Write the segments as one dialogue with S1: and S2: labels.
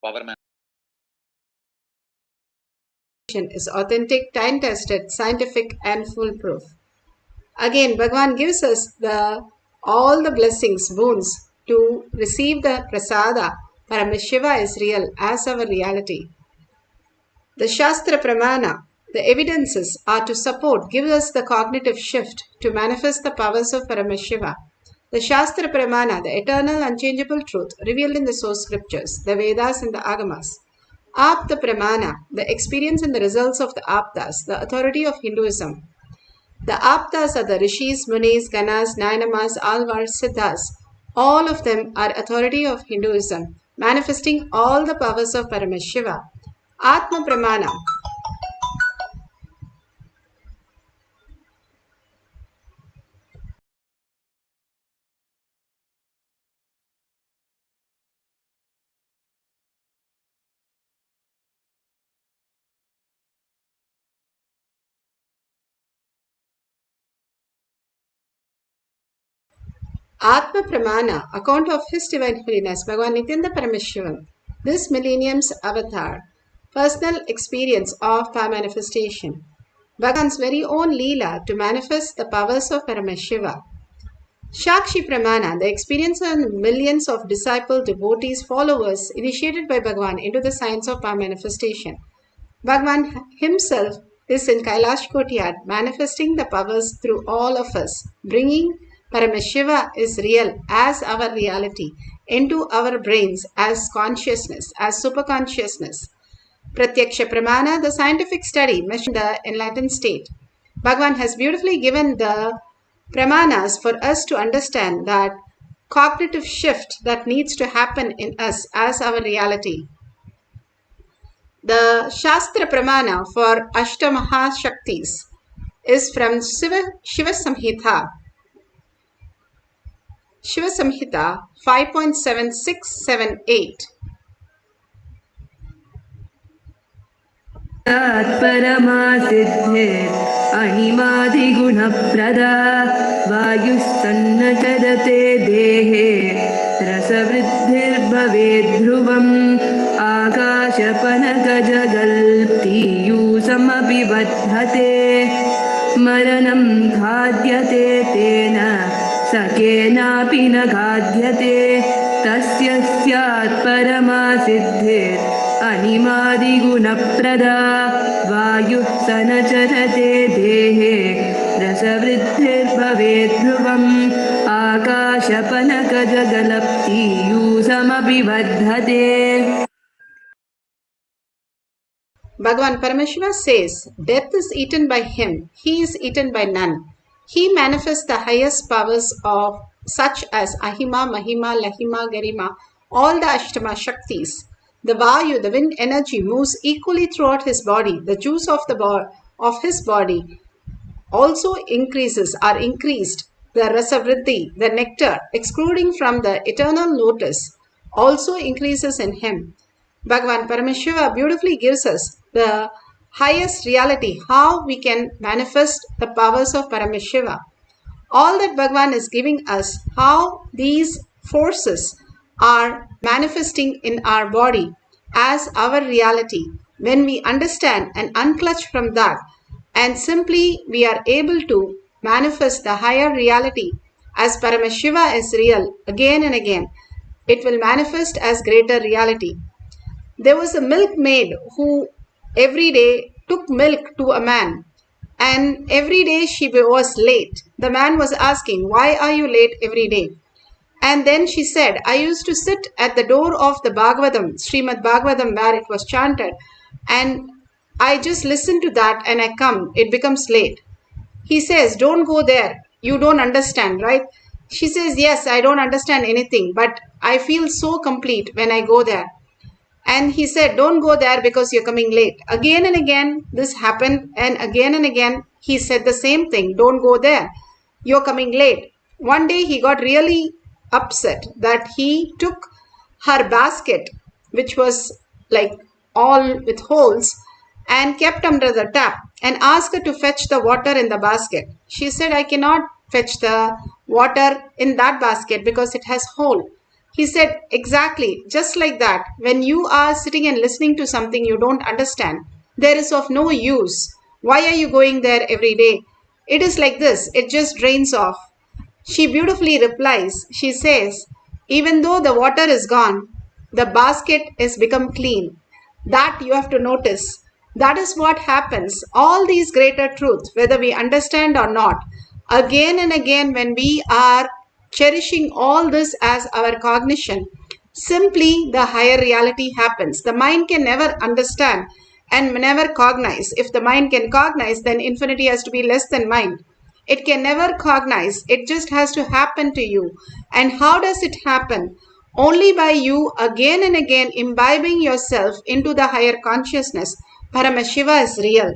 S1: power
S2: is authentic, time-tested, scientific and foolproof. Again, Bhagavan gives us all the blessings, boons to receive the prasada. Paramashiva is real as our reality. The Shastra Pramana, the evidences are to support, give us the cognitive shift to manifest the powers of Paramashiva. The Shastra Pramana, the eternal unchangeable truth revealed in the source scriptures, the Vedas and the Agamas. Apta Pramana, the experience and the results of the Aptas, the authority of Hinduism. The Aptas are the Rishis, Munis, Ganas, Nayanamas, Alvars, Siddhas. All of them are authority of Hinduism, manifesting all the powers of Paramashiva. Atma Pramana. Atma Pramana, account of His Divine Holiness, Bhagavan Nithyananda Paramashivam, this millennium's avatar, personal experience of power manifestation, Bhagavan's very own Leela to manifest the powers of Paramashiva. Shakshi Pramana, the experience of millions of disciple devotees, followers initiated by Bhagavan into the science of power manifestation. Bhagavan himself is in Kailash Courtyard, manifesting the powers through all of us, bringing Paramashiva is real as our reality into our brains as consciousness, as superconsciousness. Pratyaksha Pramana, the scientific study measuring the enlightened state. Bhagavan has beautifully given the pramanas for us to understand that cognitive shift that needs to happen in us as our reality. The Shastra Pramana for Ashtamaha Shaktis is from Shiva Samhita 5.7678.
S3: Paramashive animadiguna-prada vayustannachadate dehe rasavriddhir-bhavedhruvam akashapanakajagalptiyusamapi-vadhate maranam khadyate tena sakenapi na khadyate tasya syat paramashiddhir animadiguna-prada vayuh sanacharate dehe rasavriddhir-bhavedhruvam akashapanakajagalaptiyusamapi-vadhate.
S2: Bhagavan Paramashiva says, death is eaten by him, he is eaten by none. He manifests the highest powers of such as Ahima, Mahima, Lahima, Garima, all the Ashtama Shaktis. The Vayu, the wind energy, moves equally throughout his body. The juice of his body also increased. The Rasavriddhi, the nectar, excluding from the eternal lotus, also increases in him. Bhagavan Paramashiva beautifully gives us the highest reality, how we can manifest the powers of Paramashiva. All that Bhagavan is giving us, how these forces are manifesting in our body as our reality. When we understand and unclutch from that, and simply we are able to manifest the higher reality as Paramashiva is real again and again, it will manifest as greater reality. There was a milkmaid who every day took milk to a man, and every day she was late. The man was asking, why are you late every day? And then she said, I used to sit at the door of the Bhagavatam, Srimad Bhagavatam, where it was chanted, and I just listen to that and I come. It becomes late. He says, don't go there. You don't understand, right? She says, yes, I don't understand anything, but I feel so complete when I go there. And he said, don't go there because you're coming late. Again and again, this happened. And again, he said the same thing. Don't go there. You're coming late. One day, he got really upset that he took her basket, which was like all with holes, and kept under the tap and asked her to fetch the water in the basket. She said, I cannot fetch the water in that basket because it has hole. He said, exactly, just like that. When you are sitting and listening to something you don't understand, there is of no use. Why are you going there every day? It is like this, it just drains off. She beautifully replies, she says, even though the water is gone, the basket has become clean. That you have to notice. That is what happens. All these greater truths, whether we understand or not, again and again when we are cherishing all this as our cognition, simply the higher reality happens. The mind can never understand and never cognize. If the mind can cognize, then infinity has to be less than mind. It can never cognize. It just has to happen to you. And how does it happen? Only by you again and again imbibing yourself into the higher consciousness. Paramashiva is real.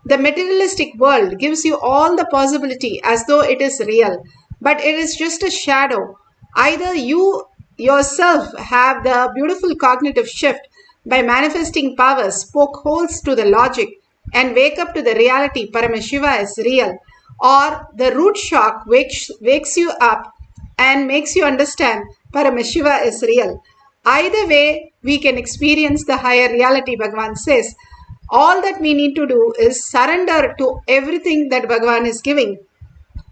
S2: The materialistic world gives you all the possibility as though it is real, but it is just a shadow. Either you yourself have the beautiful cognitive shift by manifesting powers, poke holes to the logic, and wake up to the reality Paramashiva is real, or the root shock wakes you up and makes you understand Paramashiva is real. Either way, we can experience the higher reality, Bhagavan says. All that we need to do is surrender to everything that Bhagavan is giving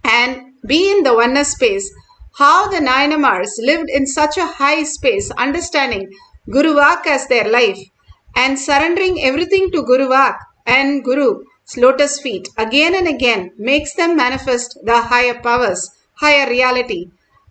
S2: and be in the oneness space. How the Nayanamars lived in such a high space, understanding Guru Vak as their life and surrendering everything to Guru Vak and Guru's lotus feet again and again makes them manifest the higher powers, higher reality.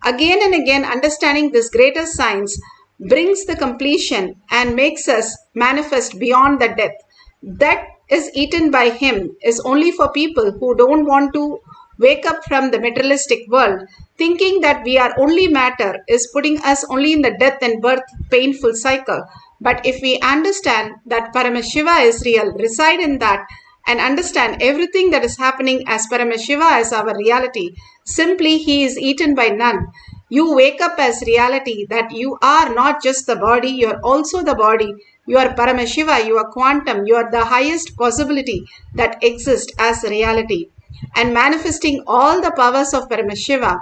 S2: Again and again understanding this greater science brings the completion and makes us manifest beyond the death. That is eaten by him is only for people who don't want to wake up from the materialistic world. Thinking that we are only matter is putting us only in the death and birth painful cycle. But if we understand that Paramashiva is real, reside in that, and understand everything that is happening as Paramashiva as our reality, simply he is eaten by none. You wake up as reality that you are not just the body, you are also the body. You are Paramashiva, you are quantum, you are the highest possibility that exists as reality. And manifesting all the powers of Paramashiva,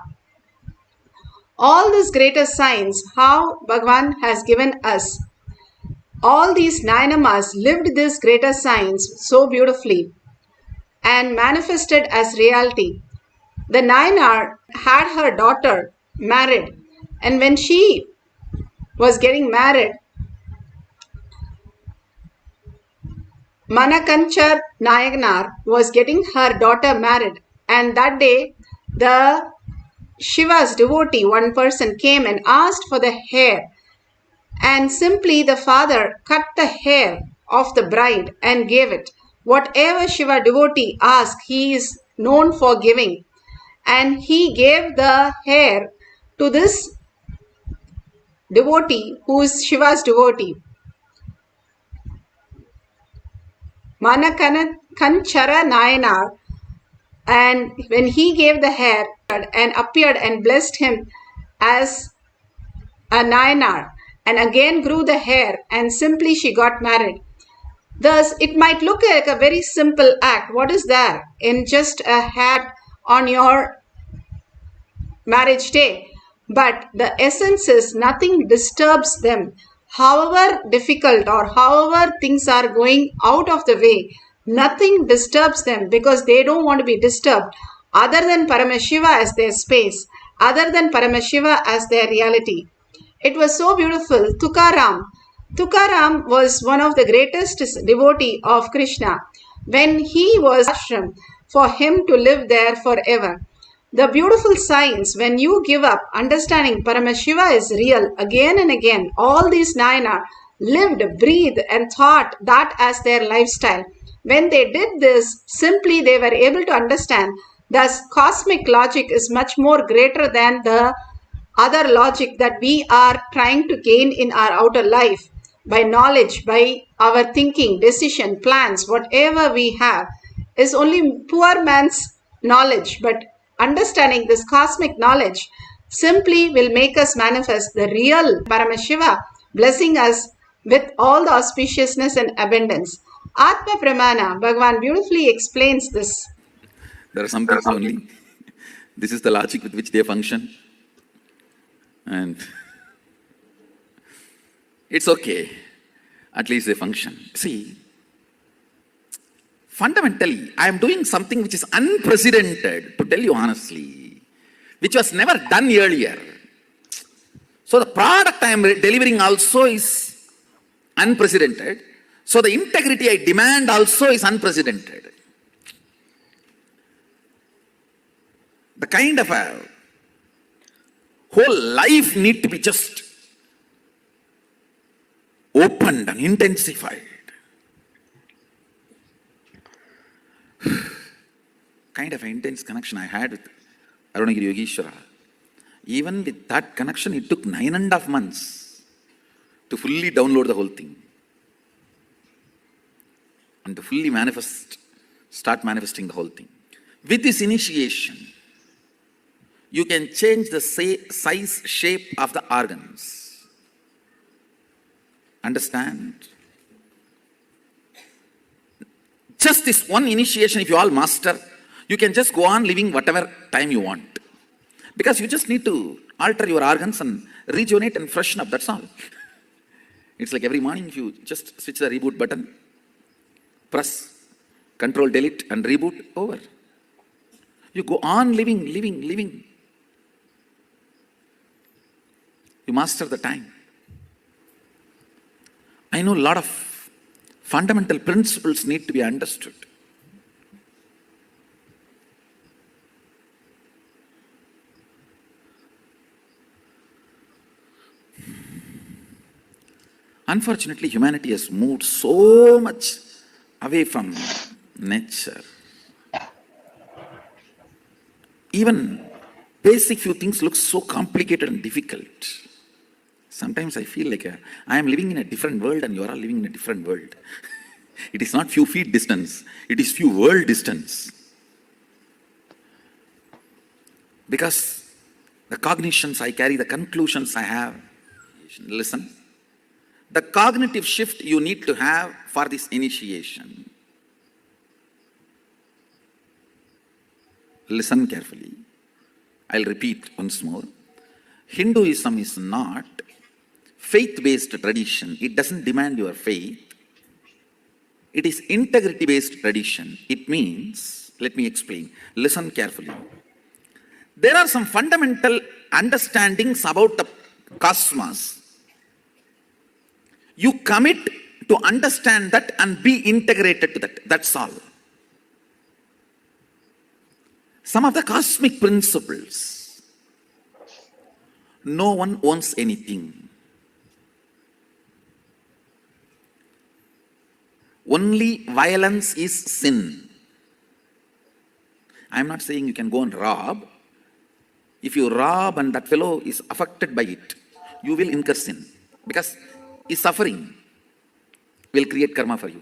S2: all this greater science, how Bhagavan has given us. All these Nayanamas lived this greater science so beautifully and manifested as reality. The Nayanar had her daughter married, and when she was getting married, Manakanchar Nayanar was getting her daughter married, and that day the Shiva's devotee, one person came and asked for the hair, and simply the father cut the hair of the bride and gave it. Whatever Shiva devotee asked, he is known for giving, and he gave the hair to this devotee who is Shiva's devotee. Manakanchara Nayanar, and when he gave the hair and appeared and blessed him as a Nayanar, and again grew the hair, and simply she got married. Thus, it might look like a very simple act. What is there in just a hat on your marriage day? But the essence is nothing disturbs them. However difficult or however things are going out of the way, nothing disturbs them because they don't want to be disturbed other than Paramashiva as their space, other than Paramashiva as their reality. It was so beautiful. Tukaram was one of the greatest devotee of Krishna. When he was ashram, for him to live there forever. The beautiful science, when you give up understanding Paramashiva is real again and again, all these Nayana lived, breathed and thought that as their lifestyle. When they did this, simply they were able to understand thus cosmic logic is much more greater than the other logic that we are trying to gain in our outer life by knowledge, by our thinking, decision, plans, whatever we have is only poor man's knowledge. But understanding this cosmic knowledge simply will make us manifest the real Paramashiva, blessing us with all the auspiciousness and abundance. Atma Pramana, Bhagavan beautifully explains this.
S1: There are some people only. This is the logic with which they function. And It's okay. At least they function. See, fundamentally, I am doing something which is unprecedented, to tell you honestly, which was never done earlier. So the product I am delivering also is unprecedented. So the integrity I demand also is unprecedented. The kind of a whole life need to be just opened and intensified. Kind of an intense connection I had with Arunagiri Yogeshwara. Even with that connection, it took 9.5 months to fully download the whole thing. And to fully start manifesting the whole thing. With this initiation, you can change the size, shape of the organs. Understand? Just this one initiation, if you all master, you can just go on living whatever time you want. Because you just need to alter your organs and rejuvenate and freshen up, that's all. It's like every morning if you just switch the reboot button, press, control, delete and reboot, over. You go on living. You master the time. I know a lot of fundamental principles need to be understood. Unfortunately, humanity has moved so much away from nature. Even basic few things look so complicated and difficult. Sometimes I feel like I am living in a different world and you are all living in a different world. It is not few feet distance, it is few world distance. Because the cognitions I carry, the conclusions I have, listen, the cognitive shift you need to have for this initiation. Listen carefully. I'll repeat once more. Hinduism is not faith-based tradition. It doesn't demand your faith. It is integrity-based tradition. It means, let me explain. Listen carefully. There are some fundamental understandings about the cosmos. You commit to understand that and be integrated to that. That's all. Some of the cosmic principles. No one owns anything. Only violence is sin. I am not saying you can go and rob. If you rob and that fellow is affected by it, you will incur sin. Because his suffering will create karma for you.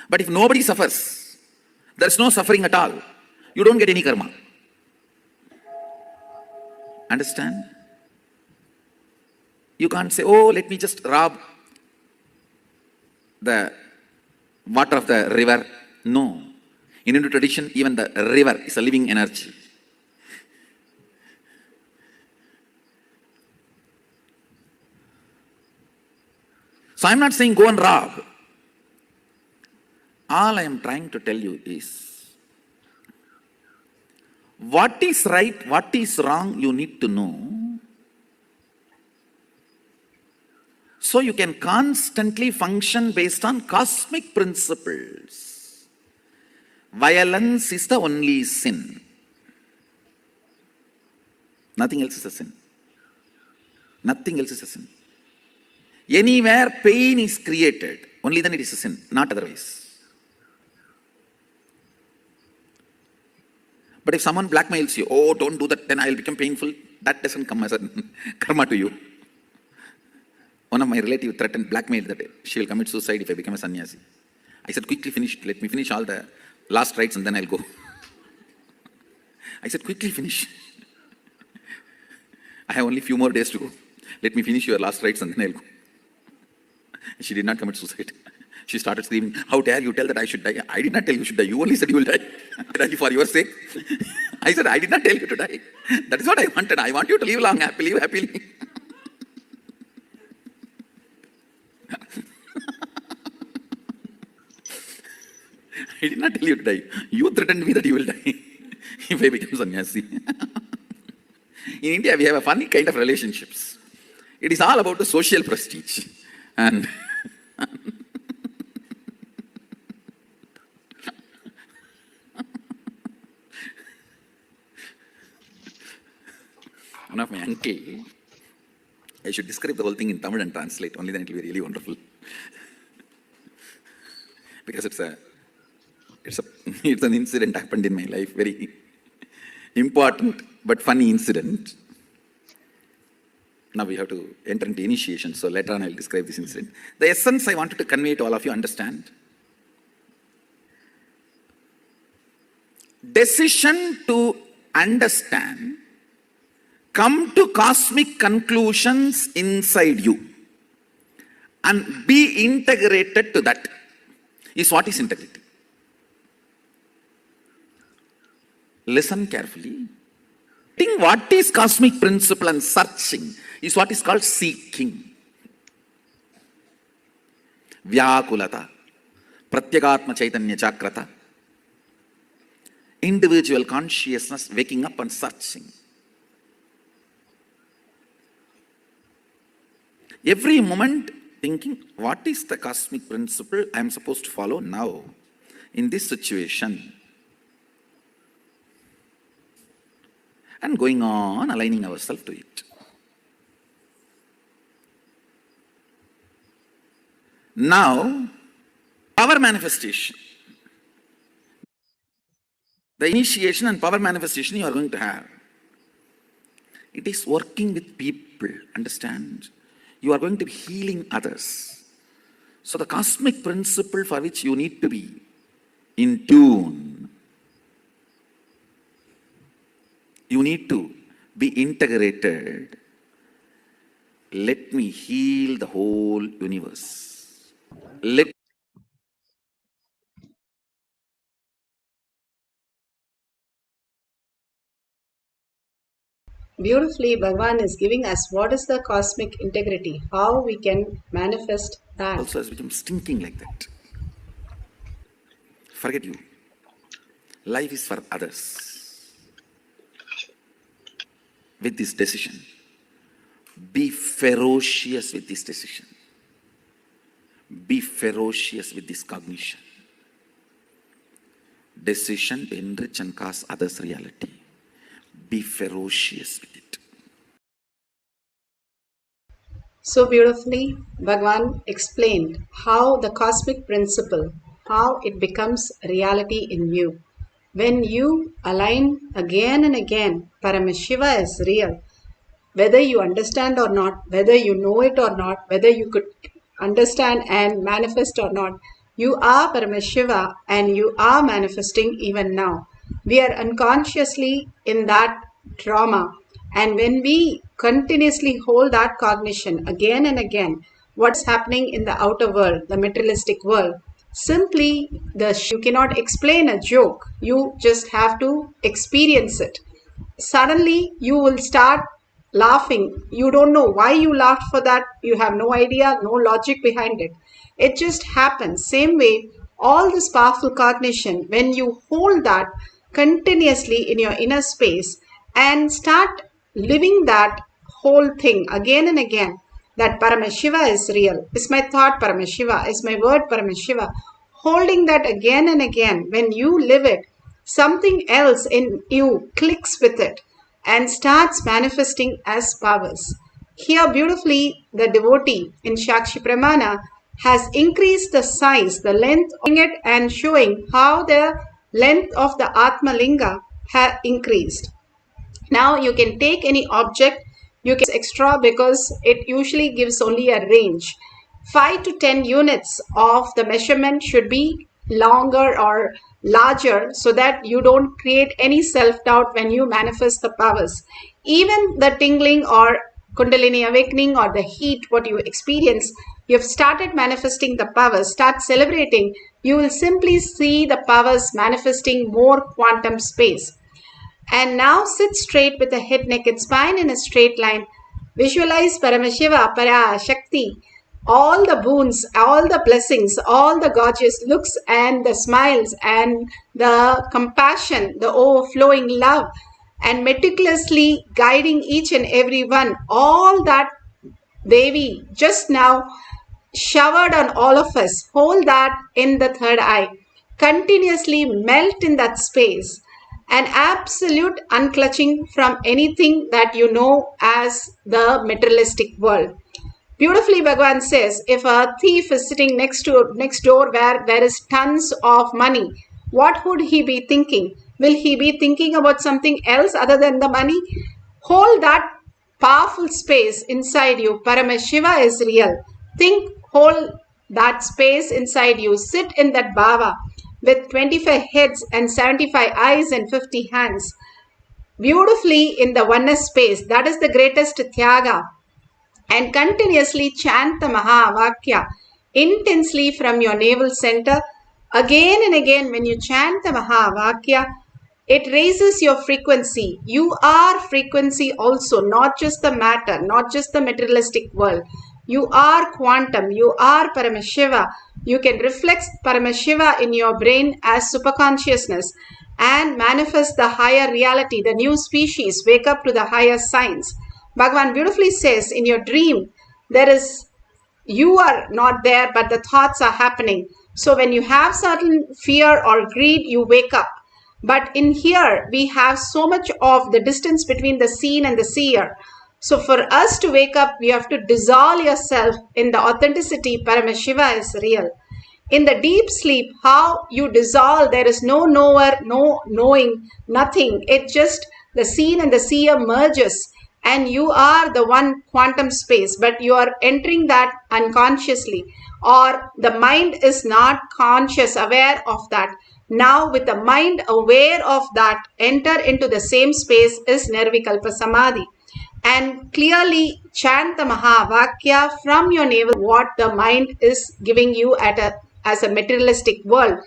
S1: But if nobody suffers, there is no suffering at all, you don't get any karma. Understand? You can't say, oh, let me just rob the water of the river. No. In Hindu tradition, even the river is a living energy. So I'm not saying go and rob. All I am trying to tell you is, what is right, what is wrong, you need to know. So you can constantly function based on cosmic principles. Violence is the only sin. Nothing else is a sin. Nothing else is a sin. Anywhere pain is created, only then it is a sin, not otherwise. But if someone blackmails you, oh, don't do that, then I will become painful, that doesn't come as a karma to you. One of my relatives threatened, blackmailed that she will commit suicide if I become a sannyasi. I said, quickly finish, let me finish all the last rites and then I'll go. I said, quickly finish. I have only few more days to go. Let me finish your last rites and then I'll go. She did not commit suicide. She started screaming, how dare you tell that I should die? I did not tell you should die. You only said you will die. For your sake. I said, I did not tell you to die. That is what I wanted. I want you to live long, happily, live happily. I did not tell you to die. You threatened me that you will die if I become sannyasi. In India, we have a funny kind of relationships. It is all about the social prestige. And one of my uncle, I should describe the whole thing in Tamil and translate, only then it will be really wonderful. Because it's an incident happened in my life, very important but funny incident. Now we have to enter into initiation, so later on I will describe this incident. The essence I wanted to convey to all of you, understand. Decision to understand, come to cosmic conclusions inside you and be integrated to that is what is integrity. Listen carefully. Think what is cosmic principle and searching is what is called seeking. Vyakulata, Pratyagatma Chaitanya Chakrata, individual consciousness waking up and searching. Every moment thinking, what is the cosmic principle I am supposed to follow now in this situation? And going on aligning ourselves to it. Now, power manifestation. The initiation and power manifestation you are going to have. It is working with people, understand? You are going to be healing others. So the cosmic principle for which you need to be in tune, you need to be integrated. Let me heal the whole universe.
S2: Beautifully, Bhagavan is giving us what is the cosmic integrity, how we can manifest that.
S1: Also has become stinking like that. Forget you. Life is for others. With this decision, be ferocious with this decision. Be ferocious with this cognition. Decision to enrich and cause others' reality. Be ferocious with it.
S2: So beautifully, Bhagavan explained how the cosmic principle, how it becomes reality in you. When you align again and again, Paramashiva is real. Whether you understand or not, whether you know it or not, whether you could understand and manifest or not, you are Paramashiva and you are manifesting even now. We are unconsciously in that trauma, and when we continuously hold that cognition again and again, what's happening in the outer world, the materialistic world, simply you cannot explain a joke, you just have to experience it. Suddenly you will start laughing. You don't know why you laughed for that. You have no idea, no logic behind it. It just happens. Same way, all this powerful cognition, when you hold that continuously in your inner space and start living that whole thing again and again, that Paramashiva is real, is my thought Paramashiva, is my word Paramashiva, holding that again and again, when you live it, something else in you clicks with it and starts manifesting as powers. Here beautifully, the devotee in Shakshi Pramana has increased the size, the length of it, and showing how the length of the Atma Linga has increased. Now you can take any object, you can extra because it usually gives only a range. 5 to 10 units of the measurement should be longer or larger so that you don't create any self-doubt when you manifest the powers. Even the tingling or Kundalini awakening or the heat, what you experience, you've started manifesting the powers, start celebrating, you will simply see the powers manifesting more quantum space. And now sit straight with the head, neck and spine in a straight line. Visualize Paramashiva, Para Shakti, all the boons, all the blessings, all the gorgeous looks and the smiles and the compassion, the overflowing love, and meticulously guiding each and every one, all that Devi just now showered on all of us. Hold that in the third eye. Continuously melt in that space. An absolute unclutching from anything that you know as the materialistic world. Beautifully, Bhagavan says, if a thief is sitting next door where there is tons of money, what would he be thinking? Will he be thinking about something else other than the money? Hold that powerful space inside you. Paramashiva is real. Think, hold that space inside you. Sit in that bhava with 25 heads and 75 eyes and 50 hands. Beautifully in the oneness space. That is the greatest tyaga. And continuously chant the Mahavakya intensely from your navel center. Again and again, when you chant the Mahavakya, it raises your frequency. You are frequency also, not just the matter, not just the materialistic world. You are quantum. You are Paramashiva. You can reflect Paramashiva in your brain as superconsciousness and manifest the higher reality, the new species, wake up to the higher science. Bhagavan beautifully says, in your dream, you are not there, but the thoughts are happening. So when you have certain fear or greed, you wake up. But in here, we have so much of the distance between the seen and the seer. So for us to wake up, we have to dissolve yourself in the authenticity. Paramashiva is real. In the deep sleep, how you dissolve, there is no knower, no knowing, nothing. It just, the seen and the seer merges. And you are the one quantum space, but you are entering that unconsciously, or the mind is not conscious, aware of that. Now with the mind aware of that, enter into the same space is Nirvikalpa Samadhi. And clearly chant the Mahavakya from your navel, what the mind is giving you as a materialistic world,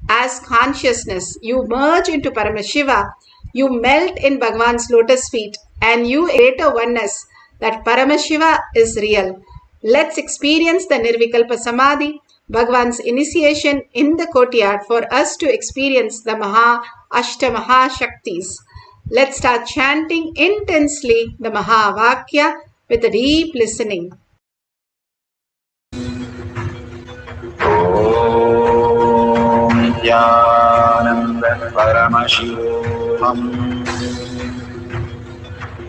S2: as consciousness. You merge into Paramashiva, you melt in Bhagavan's lotus feet, and you greater oneness that Paramashiva is real. Let's experience the Nirvikalpa Samadhi, Bhagavan's initiation in the courtyard, for us to experience the Ashta Mahashaktis. Let's start chanting intensely the Mahavakya with a deep listening.
S4: Om Nithyananda Paramashivoham.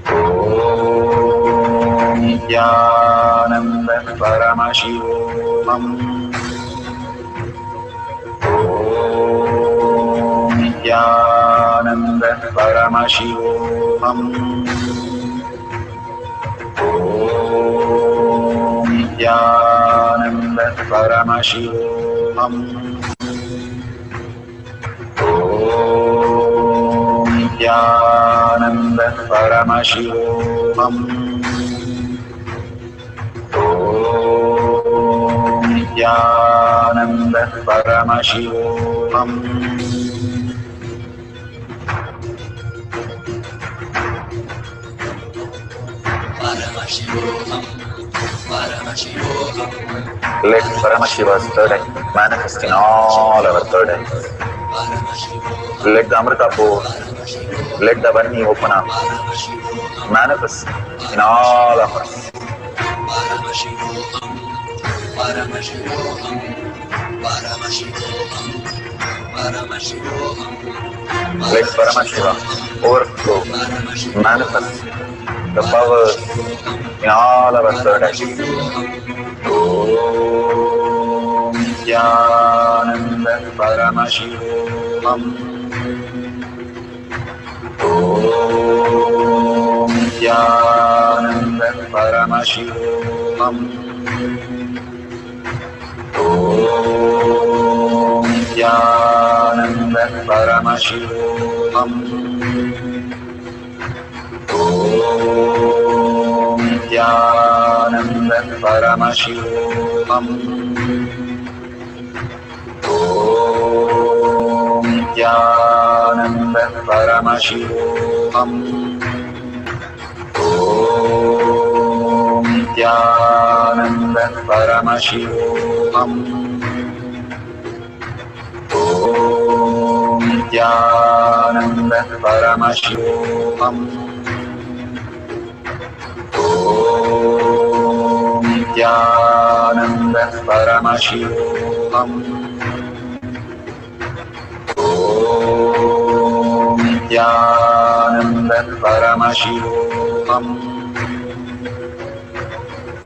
S4: Om Nithyananda Paramashivoham. Om Nithyananda Paramashivoham. Om Nithyananda Paramashivoham. Om Nithyananda Paramashivoham. Om Nithyananda Paramashivoham.
S5: Paramashivoham, Paramashivoham.
S4: Let Paramashiva's third eye manifest in all our third eyes. Let the Amrita pour, let the Vani open up, manifest in all of us.
S5: Paramashivoham, Paramashivoham, Paramashivoham, Paramashivoham.
S4: Let Paramashiva overflow, manifest the powers in all our third eyes. Om Nithyananda Paramashivoham. Om Nithyananda Paramashivoham. Om Nithyananda Paramashivoham. Om Nithyananda Paramashivoham. Om Nithyananda Paramashivoham. Om Nithyananda Paramashivoham. Om Nithyananda Paramashivam. Om Nithyananda Paramashivam. Om Nithyananda Paramashivam.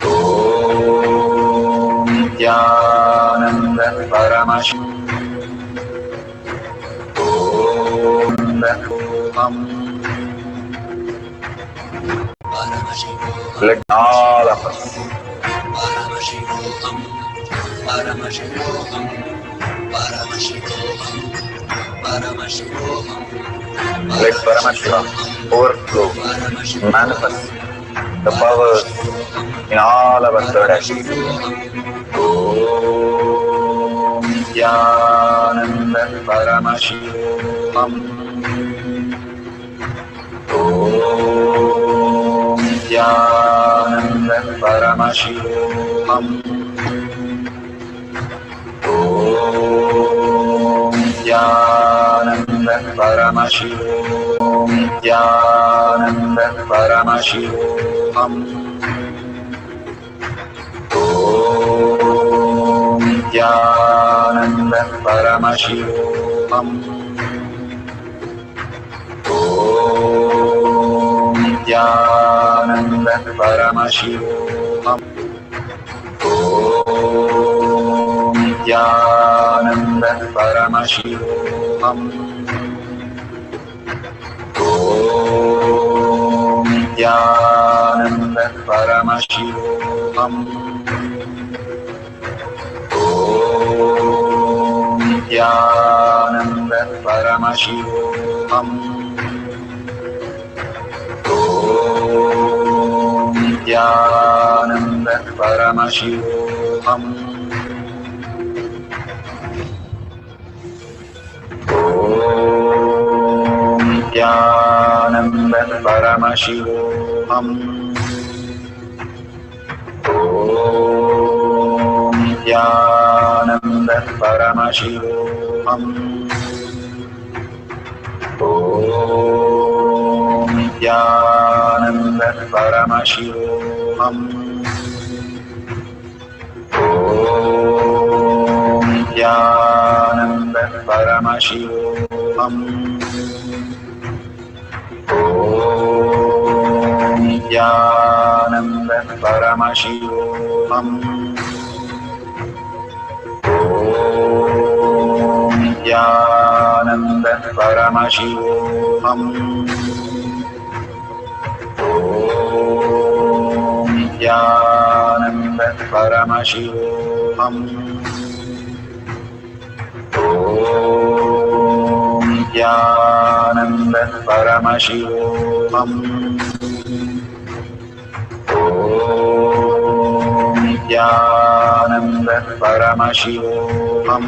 S4: Om Nithyananda Paramashivam. Let all of us
S5: Paramashivoham, Paramashivoham, Paramashivoham, Paramashivoham.
S4: let Paramashiva overflow, manifest the powers in all our third eye. Om Nithyananda Paramashivam. Om Nithyananda Paramashivam. Om Nithyananda Paramashivam. Nithyananda Paramashivoham. Om Nithyananda Paramashivoham. Om Nithyananda Paramashivoham. Om Nithyananda Paramashivoham. Om Nithyananda Paramashivoham. Om Nithyananda Paramashivoham. Om Nithyananda Paramashivoham. Om Nithyananda Paramashivoham. Om Nithyananda Paramashivoham. Om Nithyananda Paramashivoham. Om Nithyananda Paramashivoham. Om Nithyananda Paramashivoham. Om Nithyananda Paramashivoham. Om Nithyananda Paramashivoham. Om Nithyananda Paramashivoham. Om Nithyananda Paramashivoham.